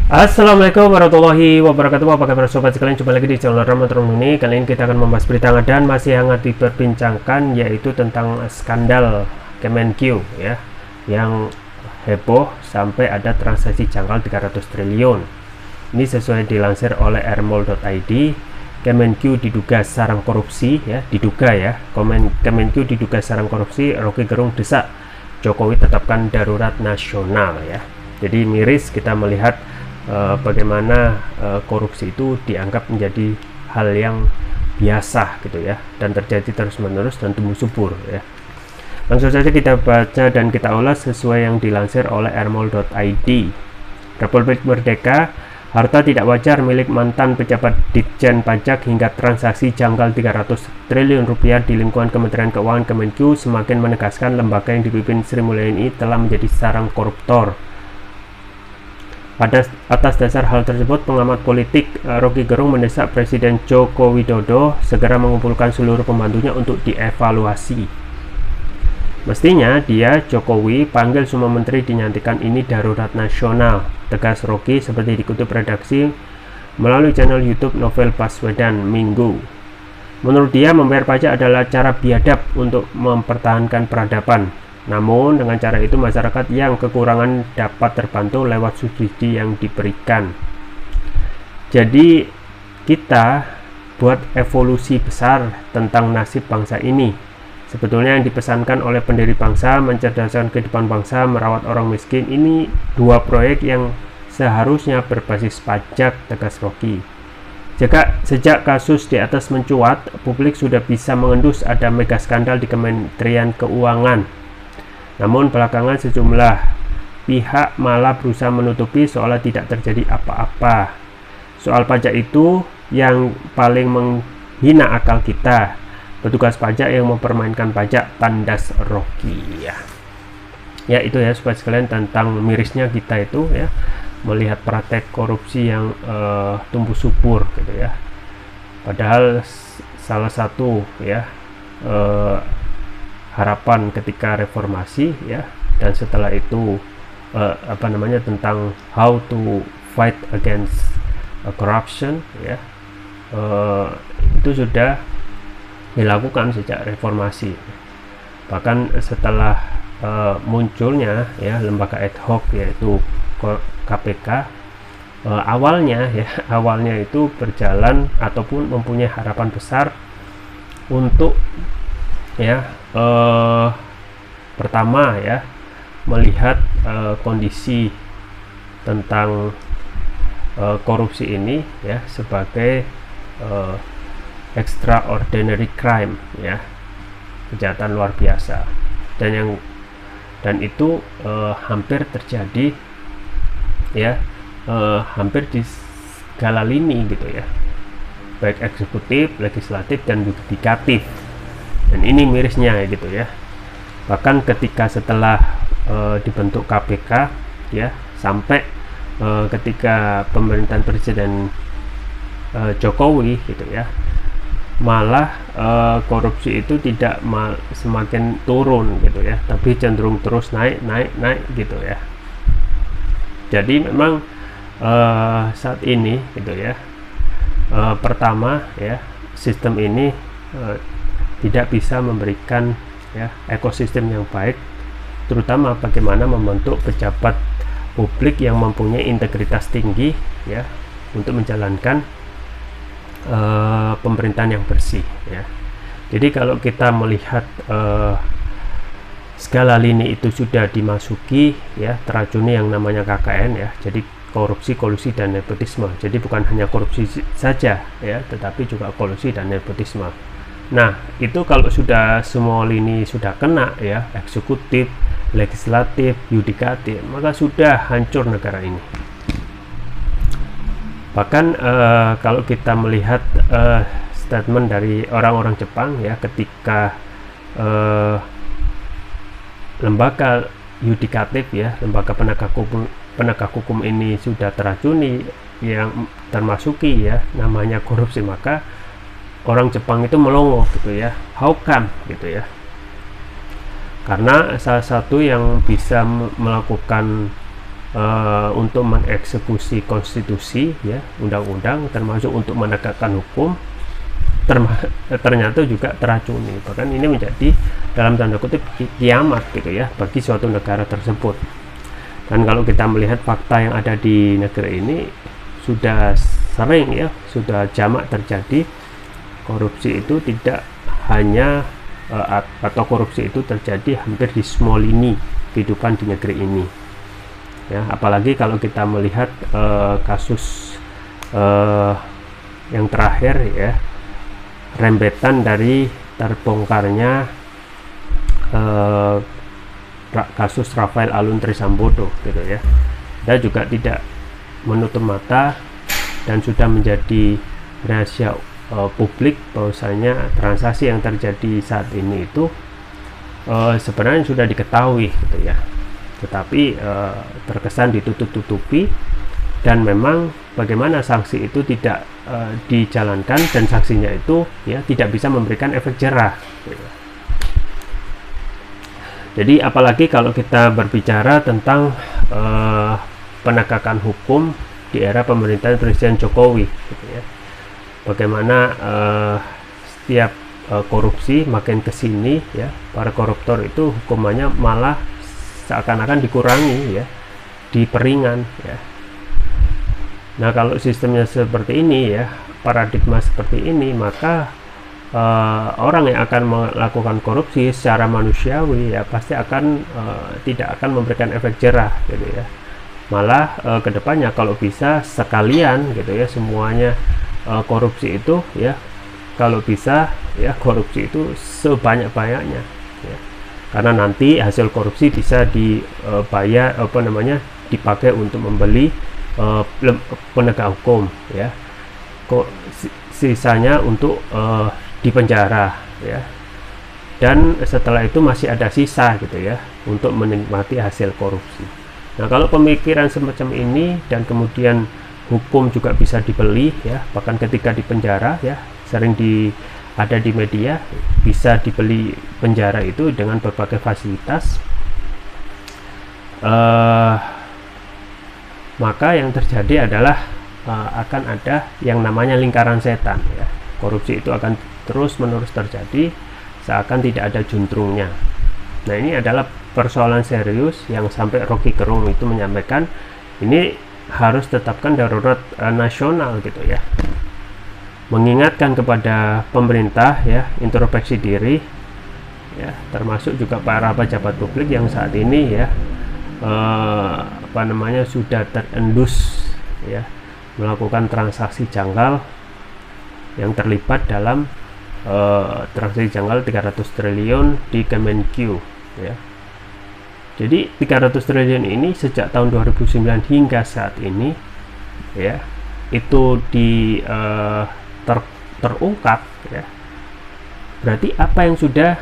Assalamualaikum warahmatullahi wabarakatuh. Apa kabar sobat sekalian? Jumpa lagi di channel Ramadan ini. Kali ini kita akan membahas berita hangat dan masih hangat diperbincangkan, yaitu tentang skandal Kemenq ya, yang heboh sampai ada transaksi janggal 300 triliun. Ini sesuai dilansir oleh rmol.id. Kemenq diduga sarang korupsi ya, Kemenq diduga sarang korupsi. Rocky Gerung desak Jokowi tetapkan darurat nasional ya. Jadi miris kita melihat bagaimana korupsi itu dianggap menjadi hal yang biasa gitu ya, dan terjadi terus menerus dan tumbuh subur ya. Langsung saja kita baca dan kita ulas sesuai yang dilansir oleh rmol.id. Republik Merdeka, harta tidak wajar milik mantan pejabat Ditjen Pajak hingga transaksi janggal 300 triliun rupiah di lingkungan Kementerian Keuangan Kemenq semakin menegaskan lembaga yang dipimpin Sri Mulyani telah menjadi sarang koruptor. Atas dasar hal tersebut, pengamat politik Rocky Gerung mendesak Presiden Joko Widodo segera mengumpulkan seluruh pembantunya untuk dievaluasi. Mestinya dia, Jokowi, panggil semua menteri dinyatakan ini darurat nasional, tegas Rocky seperti dikutip redaksi melalui channel YouTube Novel Baswedan Minggu. Menurut dia, membayar pajak adalah cara biadab untuk mempertahankan peradaban. Namun dengan cara itu masyarakat yang kekurangan dapat terbantu lewat subsidi yang diberikan. Jadi kita buat evolusi besar tentang nasib bangsa ini. Sebetulnya yang dipesankan oleh pendiri bangsa, mencerdaskan kehidupan bangsa, merawat orang miskin, ini dua proyek yang seharusnya berbasis pajak, tegas Rocky. Sejak kasus di atas mencuat, publik sudah bisa mengendus ada mega skandal di Kementerian Keuangan. Namun belakangan sejumlah pihak malah berusaha menutupi seolah tidak terjadi apa-apa. Soal pajak itu yang paling menghina akal kita. Petugas pajak yang mempermainkan pajak, tandas Rocky ya. Ya itu ya sobat sekalian, tentang mirisnya kita itu ya, melihat praktek korupsi yang tumbuh subur gitu ya. Padahal salah satu ya harapan ketika reformasi ya, dan setelah itu tentang how to fight against corruption ya, itu sudah dilakukan sejak reformasi. Bahkan setelah munculnya ya lembaga ad hoc yaitu KPK, awalnya itu berjalan ataupun mempunyai harapan besar untuk ya pertama ya, melihat kondisi tentang korupsi ini ya sebagai extraordinary crime ya, kejahatan luar biasa, dan itu hampir terjadi ya, hampir di segala lini gitu ya, baik eksekutif, legislatif dan yudikatif. Dan ini mirisnya gitu ya. Bahkan ketika setelah dibentuk KPK ya, sampai ketika pemerintahan Presiden Jokowi gitu ya, malah korupsi itu tidak semakin turun gitu ya, tapi cenderung terus naik gitu ya. Jadi memang saat ini gitu ya, pertama ya, sistem ini tidak bisa memberikan ya ekosistem yang baik, terutama bagaimana membentuk pejabat publik yang mempunyai integritas tinggi ya, untuk menjalankan pemerintahan yang bersih ya. Jadi kalau kita melihat segala lini itu sudah dimasuki ya, teracuni yang namanya KKN ya, jadi korupsi, kolusi dan nepotisme. Jadi bukan hanya korupsi saja ya, tetapi juga kolusi dan nepotisme. Nah itu kalau sudah semua lini sudah kena ya, eksekutif, legislatif, yudikatif, maka sudah hancur negara ini. Bahkan kalau kita melihat statement dari orang-orang Jepang ya, ketika lembaga yudikatif ya, lembaga penegak hukum ini sudah teracuni yang termasuki ya namanya korupsi, maka orang Jepang itu melongo gitu ya, how come gitu ya, karena salah satu yang bisa melakukan untuk mengeksekusi konstitusi, ya, undang-undang, termasuk untuk menegakkan hukum, ternyata juga teracuni. Bahkan ini menjadi dalam tanda kutip kiamat gitu ya bagi suatu negara tersebut. Dan kalau kita melihat fakta yang ada di negeri ini, sudah sering ya, sudah jamak terjadi korupsi itu tidak hanya atau korupsi itu terjadi hampir di semua lini kehidupan di negeri ini. Ya, apalagi kalau kita melihat kasus yang terakhir ya, rembetan dari terbongkarnya kasus Rafael Alun Trisambodo gitu ya. Kita juga tidak menutup mata dan sudah menjadi rahasia publik bahwasanya transaksi yang terjadi saat ini itu sebenarnya sudah diketahui gitu ya, tetapi terkesan ditutup-tutupi, dan memang bagaimana sanksi itu tidak dijalankan, dan sanksinya itu ya tidak bisa memberikan efek jerah gitu. Jadi apalagi kalau kita berbicara tentang penegakan hukum di era pemerintahan Presiden Jokowi gitu ya, bagaimana setiap korupsi makin kesini ya, para koruptor itu hukumannya malah seakan-akan dikurangi ya, diperingan ya. Nah, kalau sistemnya seperti ini ya, paradigma seperti ini, maka orang yang akan melakukan korupsi secara manusiawi ya pasti akan tidak akan memberikan efek jerah gitu ya. Malah kedepannya kalau bisa sekalian gitu ya, semuanya korupsi itu ya, kalau bisa ya korupsi itu sebanyak-banyaknya ya. Karena nanti hasil korupsi bisa dibayar dipakai untuk membeli penegak hukum ya, kok sisanya untuk dipenjara ya, dan setelah itu masih ada sisa gitu ya untuk menikmati hasil korupsi. Nah, kalau pemikiran semacam ini dan kemudian hukum juga bisa dibeli ya, bahkan ketika di penjara ya, sering ada di media, bisa dibeli penjara itu dengan berbagai fasilitas, maka yang terjadi adalah akan ada yang namanya lingkaran setan ya. Korupsi itu akan terus-menerus terjadi seakan tidak ada juntrungnya. Nah, ini adalah persoalan serius yang sampai Rocky Gerung itu menyampaikan ini harus tetapkan darurat nasional gitu ya, mengingatkan kepada pemerintah ya, introspeksi diri ya, termasuk juga para pejabat publik yang saat ini ya sudah terendus ya melakukan transaksi janggal yang terlibat dalam transaksi janggal 300 triliun di Kemenq ya. Jadi 300 triliun ini sejak tahun 2009 hingga saat ini ya, itu terungkap ya. Berarti apa yang sudah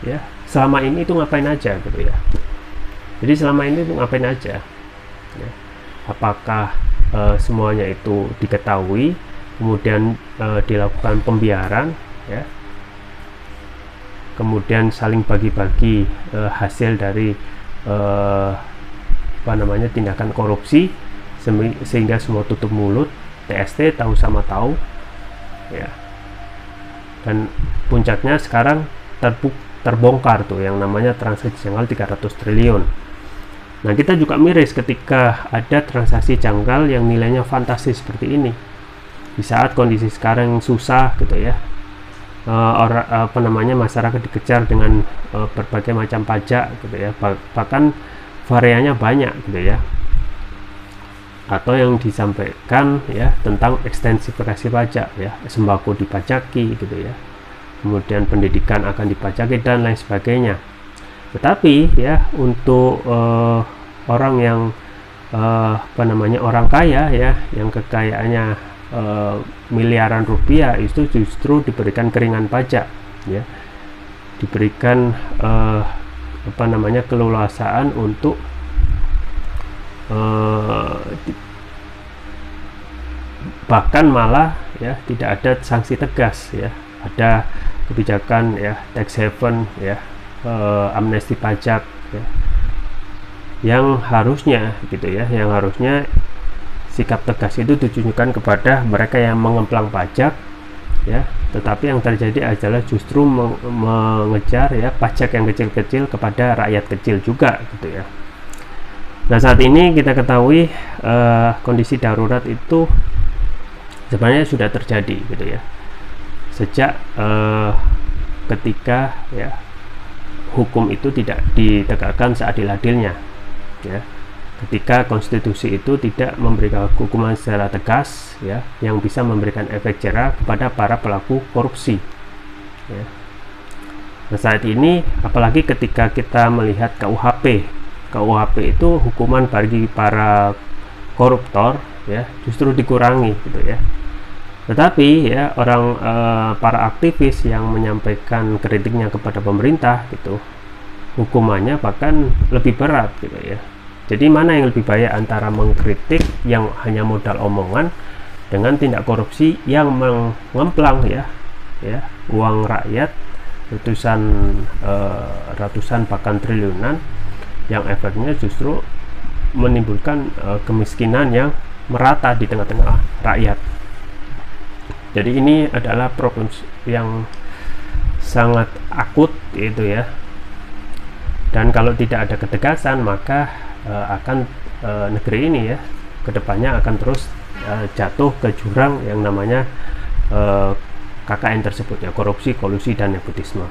ya selama ini itu ngapain aja gitu ya. Jadi selama ini itu ngapain aja ya. Apakah semuanya itu diketahui, kemudian dilakukan pembiaran ya, kemudian saling bagi-bagi hasil dari tindakan korupsi sehingga semua tutup mulut, TST tahu sama tahu ya. Dan puncaknya sekarang terbongkar tuh yang namanya transaksi janggal 300 triliun. Nah, kita juga miris ketika ada transaksi janggal yang nilainya fantastis seperti ini di saat kondisi sekarang susah gitu ya. Masyarakat dikejar dengan berbagai macam pajak gitu ya, bahkan variannya banyak gitu ya, atau yang disampaikan ya tentang ekstensifikasi pajak ya, sembako dipajaki gitu ya, kemudian pendidikan akan dipajaki dan lain sebagainya. Tetapi ya untuk orang yang orang kaya ya, yang kekayaannya miliaran rupiah, itu justru diberikan keringan pajak ya, diberikan keleluasaan untuk bahkan malah ya tidak ada sanksi tegas ya, ada kebijakan ya tax haven ya, amnesti pajak ya, yang harusnya gitu ya, yang harusnya sikap tegas itu ditunjukkan kepada mereka yang mengemplang pajak ya, tetapi yang terjadi adalah justru mengejar ya pajak yang kecil-kecil kepada rakyat kecil juga gitu ya. Nah, saat ini kita ketahui kondisi darurat itu sebenarnya sudah terjadi gitu ya, sejak ketika ya hukum itu tidak ditegakkan seadil-adilnya ya, ketika konstitusi itu tidak memberikan hukuman secara tegas ya yang bisa memberikan efek jera kepada para pelaku korupsi ya. Nah, saat ini apalagi ketika kita melihat KUHP itu hukuman bagi para koruptor ya justru dikurangi gitu ya. Tetapi ya para aktivis yang menyampaikan kritiknya kepada pemerintah gitu, hukumannya bahkan lebih berat gitu ya. Jadi mana yang lebih bahaya antara mengkritik yang hanya modal omongan dengan tindak korupsi yang mengemplang ya uang rakyat ratusan bahkan triliunan, yang efeknya justru menimbulkan kemiskinan yang merata di tengah-tengah rakyat. Jadi ini adalah problem yang sangat akut itu ya. Dan kalau tidak ada ketegasan maka negeri ini ya kedepannya akan terus jatuh ke jurang yang namanya KKN tersebut ya, korupsi, kolusi, dan nepotisme.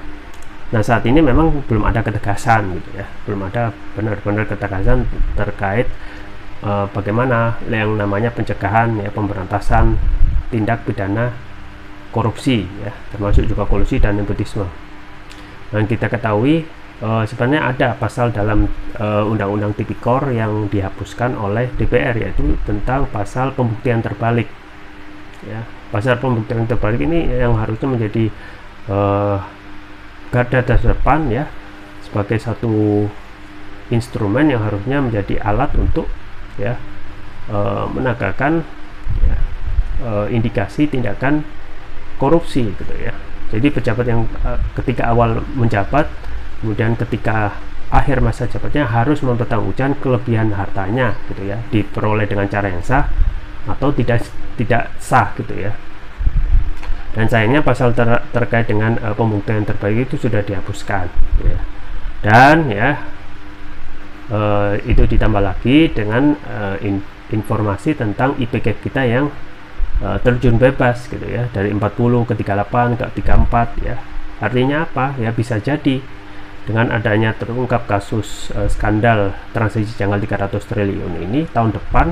Nah, saat ini memang belum ada ketegasan gitu ya, belum ada benar-benar ketegasan terkait bagaimana yang namanya pencegahan ya, pemberantasan tindak pidana korupsi ya, termasuk juga kolusi dan nepotisme. Dan kita ketahui sebenarnya ada pasal dalam Undang-Undang Tipikor yang dihapuskan oleh DPR, yaitu tentang pasal pembuktian terbalik ya. Pasal pembuktian terbalik ini yang harusnya menjadi garda terdepan ya, sebagai satu instrumen yang harusnya menjadi alat untuk ya menegakkan ya, indikasi tindakan korupsi gitu ya. Jadi pejabat yang ketika awal menjabat, kemudian ketika akhir masa jabatannya harus mempertanggungjawabkan kelebihan hartanya gitu ya, diperoleh dengan cara yang sah atau tidak sah gitu ya. Dan sayangnya pasal terkait dengan pembuktian terbalik itu sudah dihapuskan gitu ya. Dan ya itu ditambah lagi dengan informasi tentang IPK kita yang terjun bebas gitu ya, dari 40 ke 38 ke 34 ya. Artinya apa ya, bisa jadi dengan adanya terungkap kasus skandal transaksi janggal 300 triliun ini, tahun depan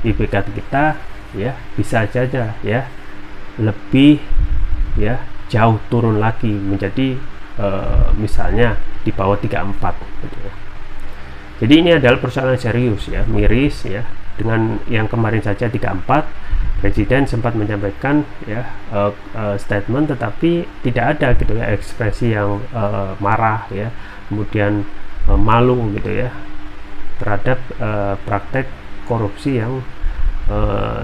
IPK kita ya bisa saja ya lebih ya jauh turun lagi menjadi misalnya di bawah 34 gitu ya. Jadi ini adalah persoalan serius ya, miris ya. Dengan yang kemarin saja 34, Presiden sempat menyampaikan ya statement, tetapi tidak ada gitu ya ekspresi yang marah ya, kemudian malu gitu ya terhadap praktek korupsi yang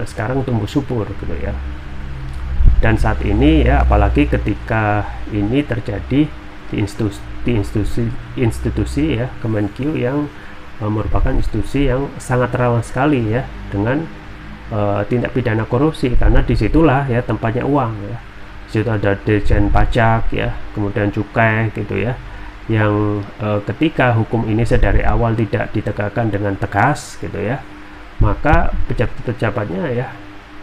sekarang tumbuh subur gitu ya. Dan saat ini ya, apalagi ketika ini terjadi di institusi ya, Kemenkyu yang merupakan institusi yang sangat rawan sekali ya dengan tindak pidana korupsi, karena disitulah ya tempatnya uang ya. Disitu ada Dirjen Pajak ya, kemudian cukai gitu ya, yang ketika hukum ini sedari awal tidak ditegakkan dengan tegas gitu ya, maka pejabat-pejabatnya ya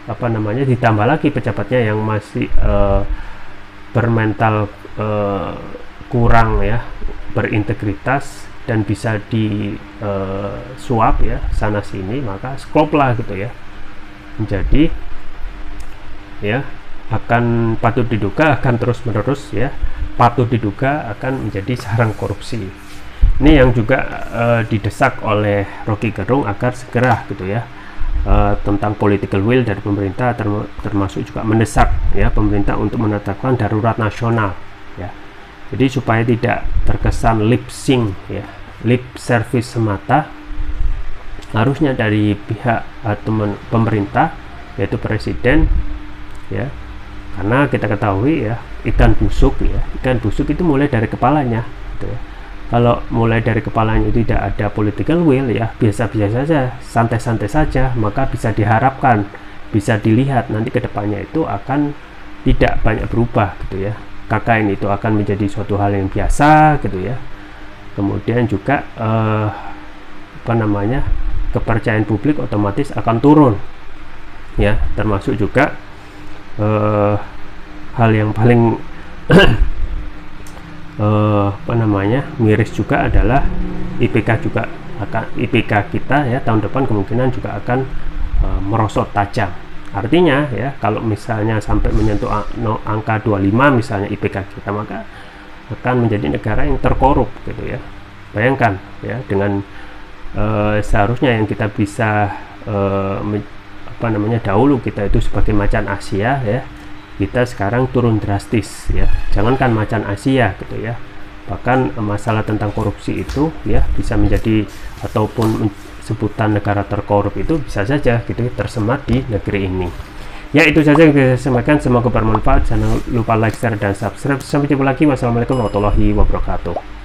ditambah lagi pejabatnya yang masih bermental kurang ya, berintegritas dan bisa disuap ya sana sini, maka skop lah gitu ya, menjadi ya akan patut diduga akan terus menerus ya patut diduga akan menjadi sarang korupsi. Ini yang juga didesak oleh Rocky Gerung agar segera gitu ya, tentang political will dari pemerintah, termasuk juga mendesak ya pemerintah untuk menetapkan darurat nasional ya. Jadi supaya tidak terkesan lip sync ya, lip service semata, harusnya dari pihak pemerintah yaitu presiden ya, karena kita ketahui ya ikan busuk itu mulai dari kepalanya gitu ya. Kalau mulai dari kepalanya tidak ada political will, ya biasa-biasa saja, santai-santai saja, maka bisa diharapkan, bisa dilihat nanti kedepannya itu akan tidak banyak berubah gitu ya. KKN itu akan menjadi suatu hal yang biasa gitu ya. Kemudian juga kepercayaan publik otomatis akan turun ya, termasuk juga hal yang paling miris juga adalah IPK kita ya tahun depan kemungkinan juga akan merosot tajam. Artinya ya, kalau misalnya sampai menyentuh angka 25 misalnya IPK kita, maka akan menjadi negara yang terkorup gitu ya. Bayangkan ya, dengan seharusnya yang kita bisa dahulu kita itu sebagai macan Asia ya, kita sekarang turun drastis ya. Jangankan macan Asia gitu ya, bahkan masalah tentang korupsi itu ya bisa menjadi, ataupun sebutan negara terkorup itu bisa saja gitu tersemat di negeri ini. Ya, itu saja yang saya sampaikan, semoga bermanfaat. Jangan lupa like, share, dan subscribe. Sampai jumpa lagi. Wassalamualaikum warahmatullahi wabarakatuh.